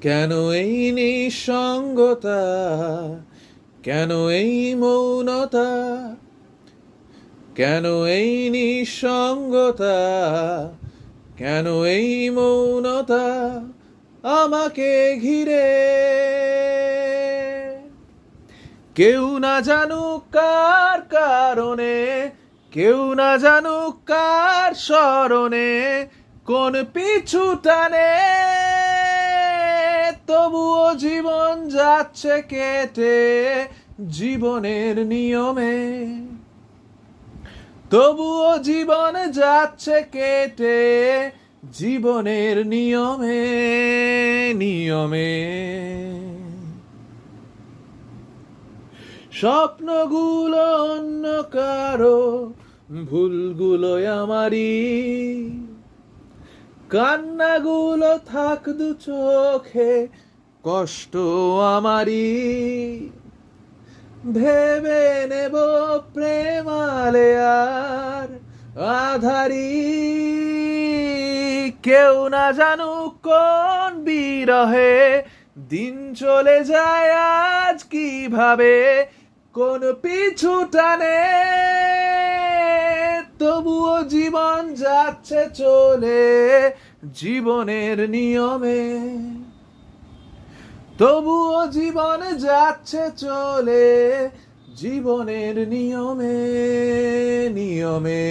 কেন এই নিঃসঙ্গতা, কেন এই মৌনতা, কেন এই নিঃসঙ্গতা, কেন এই মৌনতা আমাকে ঘিরে? কেউ না জানুক কার কারণে, কেউ না জানুক কার স্মরণে, কোন পিছু টানে, তবুও জীবন যাচ্ছে কেটে জীবনের নিয়মে। তবুও জীবন যাচ্ছে কেটে জীবনের নিয়মে নিয়মে। স্বপ্নগুলো অন্য কারো, ভুলগুলো আমারই, কান্নাগুলো থাক দু চোখে, কষ্ট আমারই। ভেবে নেব প্রেমালে আর আধারি, কেউ না জানুক কোন বিরহে দিন চলে যায় আজ কিভাবে, কোন পিছু টানে, তবুও জীবন যাচ্ছে চলে জীবনের নিয়মে। তবুও জীবন যাচ্ছে চলে জীবনের নিয়মে নিয়মে।